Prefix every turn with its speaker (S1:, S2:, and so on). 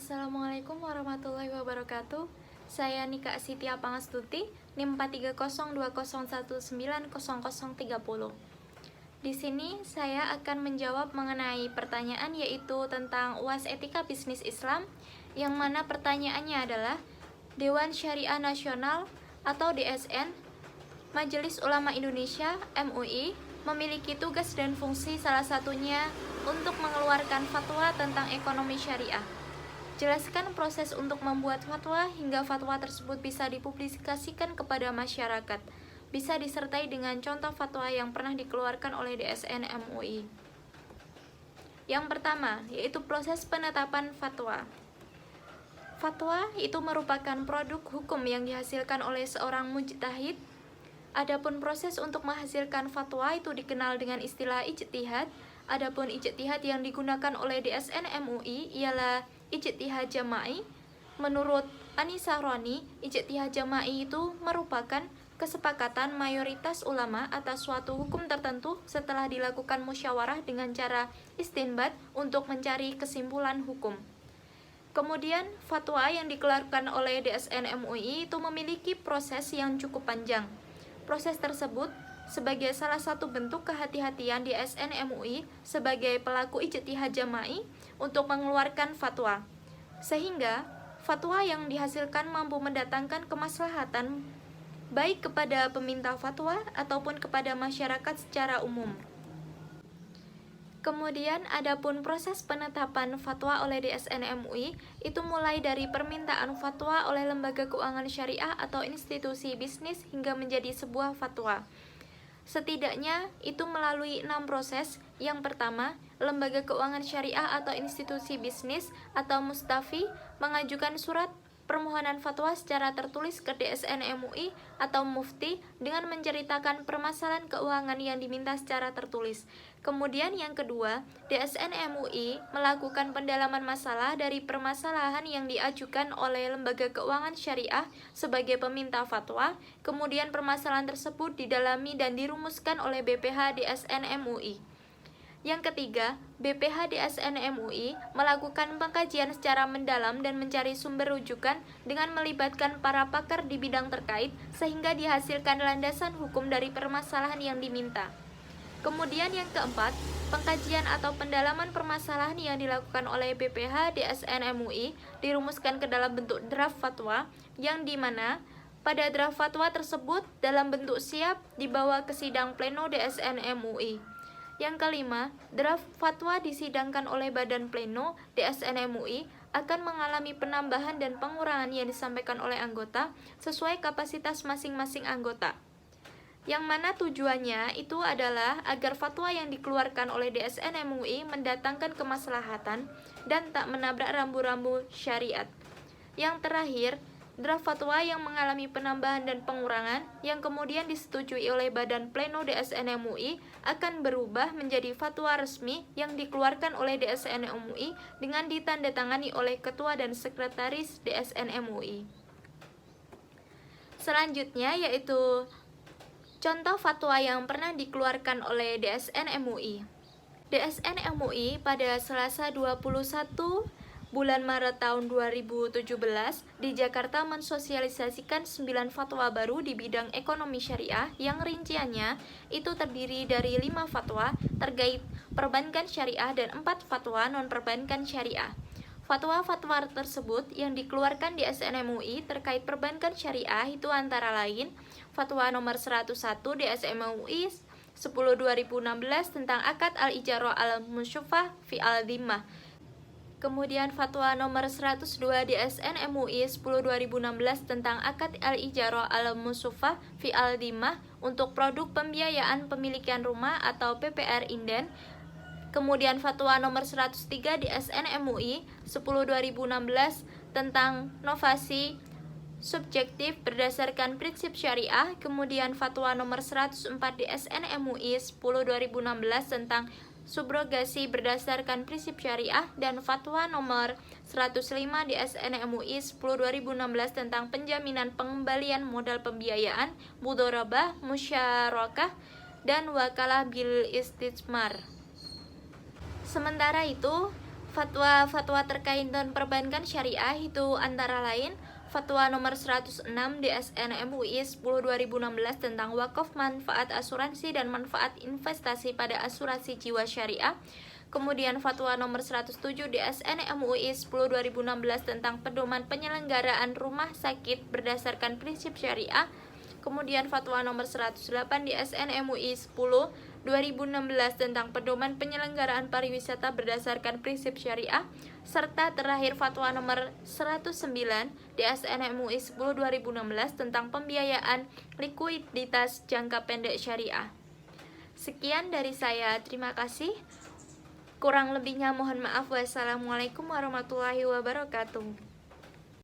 S1: Assalamualaikum warahmatullahi wabarakatuh. Saya Nika Sitia Pangastuti, NIM 43020190030. Di sini saya akan menjawab mengenai pertanyaan yaitu tentang UAS Etika Bisnis Islam, yang mana pertanyaannya adalah Dewan Syariah Nasional atau DSN, Majelis Ulama Indonesia (MUI) memiliki tugas dan fungsi salah satunya untuk mengeluarkan fatwa tentang ekonomi syariah. Jelaskan proses untuk membuat fatwa hingga fatwa tersebut bisa dipublikasikan kepada masyarakat. Bisa disertai dengan contoh fatwa yang pernah dikeluarkan oleh DSN MUI. Yang pertama, yaitu proses penetapan fatwa. Fatwa itu merupakan produk hukum yang dihasilkan oleh seorang mujtahid. Adapun proses untuk menghasilkan fatwa itu dikenal dengan istilah ijtihad. Adapun ijtihad yang digunakan oleh DSN MUI ialah ijtihad jama'i. Menurut Anisa Roni, ijtihad jama'i itu merupakan kesepakatan mayoritas ulama atas suatu hukum tertentu setelah dilakukan musyawarah dengan cara istinbat untuk mencari kesimpulan hukum. Kemudian, fatwa yang dikeluarkan oleh DSN MUI itu memiliki proses yang cukup panjang. Proses tersebut sebagai salah satu bentuk kehati-hatian DSN MUI sebagai pelaku ijtihad jama'i untuk mengeluarkan fatwa. Sehingga, fatwa yang dihasilkan mampu mendatangkan kemaslahatan baik kepada peminta fatwa ataupun kepada masyarakat secara umum. Kemudian, adapun proses penetapan fatwa oleh DSN MUI itu mulai dari permintaan fatwa oleh lembaga keuangan syariah atau institusi bisnis hingga menjadi sebuah fatwa. Setidaknya itu melalui 6 proses. Yang pertama, lembaga keuangan syariah atau institusi bisnis atau mustafi mengajukan surat permohonan fatwa secara tertulis ke DSN MUI atau mufti dengan menceritakan permasalahan keuangan yang diminta secara tertulis. Kemudian yang kedua, DSN MUI melakukan pendalaman masalah dari permasalahan yang diajukan oleh lembaga keuangan syariah sebagai peminta fatwa. Kemudian permasalahan tersebut didalami dan dirumuskan oleh BPH DSN MUI. Yang ketiga, BPH DSN MUI melakukan pengkajian secara mendalam dan mencari sumber rujukan dengan melibatkan para pakar di bidang terkait sehingga dihasilkan landasan hukum dari permasalahan yang diminta. Kemudian yang keempat, pengkajian atau pendalaman permasalahan yang dilakukan oleh BPH DSN MUI dirumuskan ke dalam bentuk draft fatwa, yang dimana pada draft fatwa tersebut dalam bentuk siap dibawa ke sidang pleno DSN MUI. Yang kelima, draft fatwa disidangkan oleh Badan Pleno DSN MUI akan mengalami penambahan dan pengurangan yang disampaikan oleh anggota sesuai kapasitas masing-masing anggota. Yang mana tujuannya itu adalah agar fatwa yang dikeluarkan oleh DSN MUI mendatangkan kemaslahatan dan tak menabrak rambu-rambu syariat. Yang terakhir, draft fatwa yang mengalami penambahan dan pengurangan yang kemudian disetujui oleh Badan Pleno DSN MUI akan berubah menjadi fatwa resmi yang dikeluarkan oleh DSN MUI dengan ditandatangani oleh Ketua dan Sekretaris DSN MUI. Selanjutnya yaitu contoh fatwa yang pernah dikeluarkan oleh DSN MUI. DSN MUI pada Selasa 21 bulan Maret tahun 2017 di Jakarta mensosialisasikan 9 fatwa baru di bidang ekonomi syariah yang rinciannya itu terdiri dari 5 fatwa terkait perbankan syariah dan 4 fatwa non-perbankan syariah. Fatwa-fatwa tersebut yang dikeluarkan di DSN MUI terkait perbankan syariah itu antara lain Fatwa nomor 101 DSN MUI 10/2016 tentang akad al-ijarah al-musyafah fi al-dhimmah. Kemudian Fatwa nomor 102 DSN MUI 10/2016 tentang akad al-ijarah al-musyafah fi al-dhimmah untuk produk pembiayaan pemilikan rumah atau PPR inden. Kemudian Fatwa nomor 103 DSN MUI 10/2016 tentang novasi subjektif berdasarkan prinsip syariah. Kemudian Fatwa nomor 104 DSN MUI 10/2016 tentang subrogasi berdasarkan prinsip syariah, dan Fatwa nomor 105 DSN MUI 10/2016 tentang penjaminan pengembalian modal pembiayaan, mudharabah, musyarakah, dan wakalah bil istismar. Sementara itu, Fatwa-fatwa terkait dan perbankan syariah itu antara lain Fatwa nomor 106 DSN MUI 10 2016 tentang wakaf manfaat asuransi dan manfaat investasi pada asuransi jiwa syariah. Kemudian Fatwa nomor 107 DSN MUI 10 2016 tentang pedoman penyelenggaraan rumah sakit berdasarkan prinsip syariah. Kemudian Fatwa nomor 108 DSN MUI 10 2016 tentang pedoman penyelenggaraan pariwisata berdasarkan prinsip syariah, serta terakhir Fatwa nomor 109 DSN MUI 10 2016 tentang pembiayaan likuiditas jangka pendek syariah. Sekian dari saya, terima kasih. Kurang lebihnya mohon maaf. Wassalamualaikum warahmatullahi wabarakatuh.